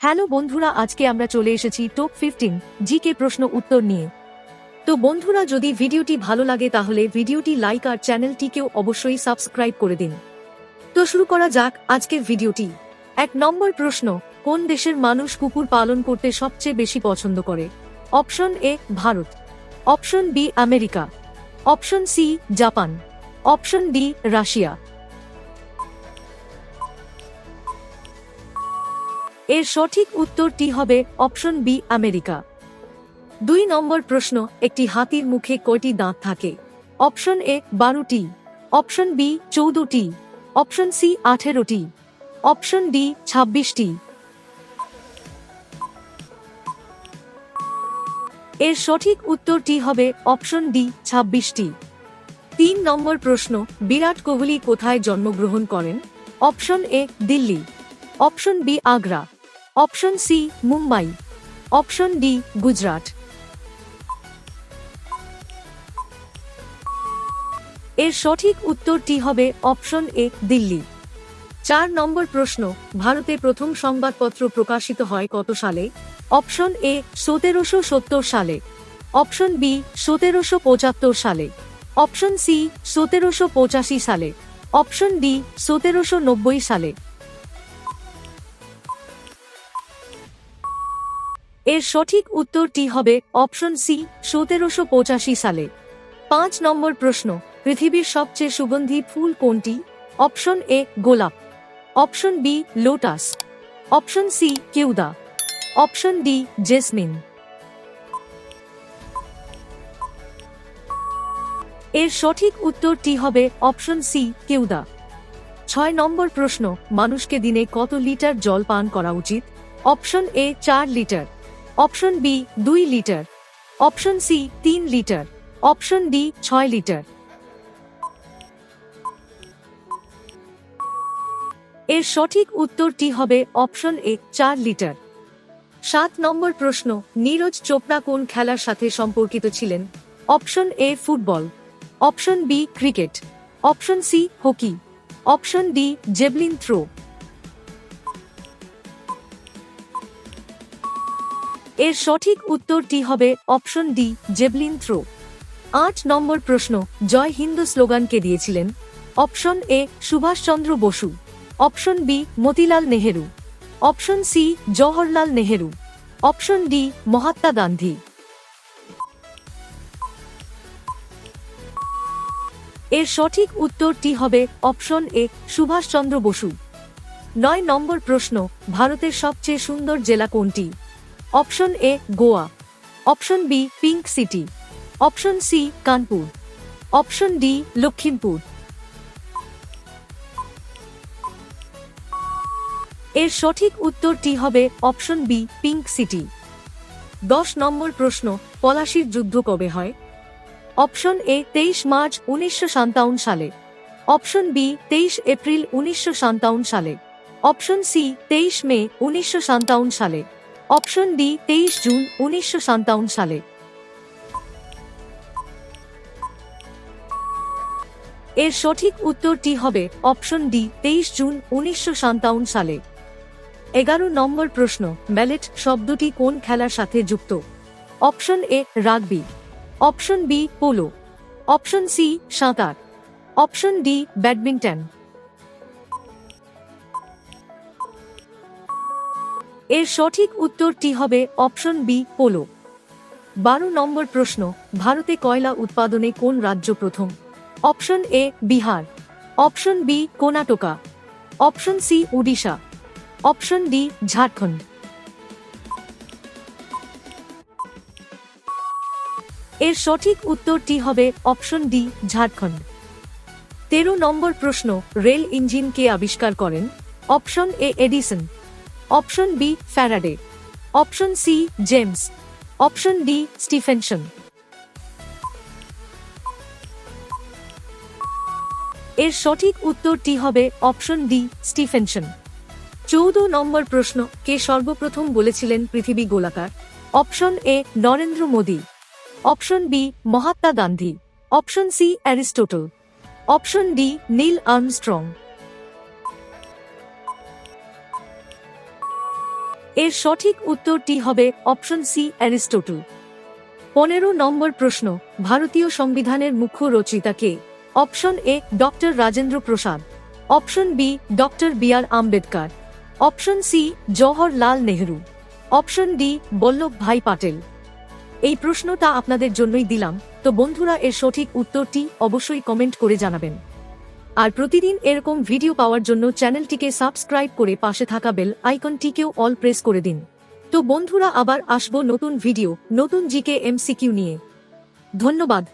Hello বন্ধুরা, আজকে আমরা চলে এসেছি টপ 15 জিকে প্রশ্ন উত্তর নিয়ে। তো বন্ধুরা, যদি ভিডিওটি ভালো লাগে তাহলে ভিডিওটি লাইক আর চ্যানেলটিকেও অবশ্যই সাবস্ক্রাইব করে দিন। তো শুরু করা যাক আজকের ভিডিওটি। 1 নম্বর প্রশ্ন, কোন দেশের মানুষ কুকুর পালন করতে সবচেয়ে বেশি পছন্দ করে? Option A Bharat, option B America, option C Japan, option D Russia. এর সঠিক উত্তরটি হবে অপশন বি আমেরিকা। 2 নম্বর প্রশ্ন, একটি হাতির মুখে কয়টি দাঁত থাকে? অপশন এ 12টি, অপশন বি 14টি, অপশন সি 18টি, অপশন ডি 26টি। এর সঠিক উত্তরটি হবে অপশন ডি 26টি। 3 নম্বর প্রশ্ন, বিরাট কোহলি কোথায় জন্মগ্রহণ করেন? Option A Delhi, option B Agra, option C Mumbai, option D Gujarat. এর সঠিক উত্তরটি হবে অপশন এ দিল্লি। 4 নম্বর প্রশ্ন, ভারতে প্রথম সংবাদপত্র প্রকাশিত হয় কত সালে? অপশন এ 1770 সালে, অপশন বি 1775 সালে, অপশন সি 1785 সালে, অপশন ডি 1790 সালে। এর সঠিক উত্তরটি হবে অপশন সি 1785 সালে। 5 নম্বর প্রশ্ন, পৃথিবীর সবচেয়ে সুগন্ধি ফুল কোনটি? অপশন এ গোলাপ, option B lotus, option C কেউদা, অপশন ডি জেসমিন। এর সঠিক উত্তরটি হবে অপশন সি কেউদা। 6 নম্বর প্রশ্ন, মানুষকে দিনে কত লিটার জল পান করা উচিত? Option A 4 litre, option B 2 litre, option C 3 litre, option D 6 litre. এর সঠিক উত্তরটি হবে অপশন এ 4 লিটার। 7 নম্বর প্রশ্ন, নীরজ চোপড়া কোন খেলার সাথে সম্পর্কিত ছিলেন? Option A football, option B cricket, option C hockey, option D javelin throw. এর সঠিক উত্তরটি হবে অপশন ডি জেভলিন থ্রো। 8 নম্বর প্রশ্ন, জয় হিন্দ স্লোগান কে দিয়েছিলেন? Option A Subhash Chandra Bose, option B Motilal Nehru, option C Jawaharlal Nehru, option D Mahatma Gandhi. এর সঠিক উত্তরটি হবে অপশন এ সুভাষচন্দ্র বসু। 9 নম্বর প্রশ্ন, ভারতের সবচেয়ে সুন্দর জেলা কোনটি? Option A Goa, option B pink city, option C Kanpur, option D Lakhimpur. এর সঠিক উত্তরটি হবে অপশন বি পিঙ্ক সিটি। 10 নম্বর প্রশ্ন, পলাশির যুদ্ধ কবে হয়? অপশন এ 23 মার্চ 1957 সালে, অপশন বি 23 এপ্রিল 1957 সালে, অপশন সি 23 মে 1957 সালে, অপশন ডি 23 জুন 1957 সালে। এর সঠিক উত্তরটি হবে অপশন ডি 23 জুন 1957 সালে। 11 নম্বর প্রশ্ন, ম্যালেট শব্দটি কোন খেলার সাথে যুক্ত? Option A rugby, option B polo, option C সাঁতার, অপশন ডি ব্যাডমিন্টন। এর সঠিক উত্তরটি হবে অপশন বি পোলো। 12 নম্বর প্রশ্ন, ভারতে কয়লা উৎপাদনে কোন রাজ্য প্রথম? Option A Bihar, option B Karnataka, option C Odisha, option D Jharkhand. এর সঠিক উত্তরটি হবে অপশন ডি ঝাড়খণ্ড। 13 নম্বর প্রশ্ন, রেল ইঞ্জিন কে আবিষ্কার করেন? Option A Edison, option B Faraday, option C James, option D Stephenson. এর সঠিক উত্তরটি হবে অপশন ডি স্টিফেনসন। 14 নম্বর প্রশ্ন, কে সর্বপ্রথম বলেছিলেন পৃথিবী গোলাকার? Option A Narendra Modi, option B Mahatma Gandhi, option C Aristotle, option D Neil Armstrong. এর সঠিক উত্তরটি হবে অপশন সি অ্যারিস্টটল। 15 নম্বর প্রশ্ন, ভারতীয় সংবিধানের মুখ্য রচয়িতা কে? Option A doctor Rajendra Prasad, option B doctor B R Ambedkar, option C Jawaharlal Nehru, option D Vallabh Bhai Patel. এই প্রশ্নটা আপনাদের জন্যই দিলাম, তো বন্ধুরা এর সঠিক উত্তরটি অবশ্যই কমেন্ট করে জানাবেন। আর প্রতিদিন এরকম ভিডিও পাওয়ার জন্য চ্যানেলটিকে সাবস্ক্রাইব করে পাশে থাকা বেল আইকনটিকেও অল প্রেস করে দিন। তো বন্ধুরা আবার আসবো নতুন ভিডিও, নতুন জিকে এমসিকিউ নিয়ে। ধন্যবাদ।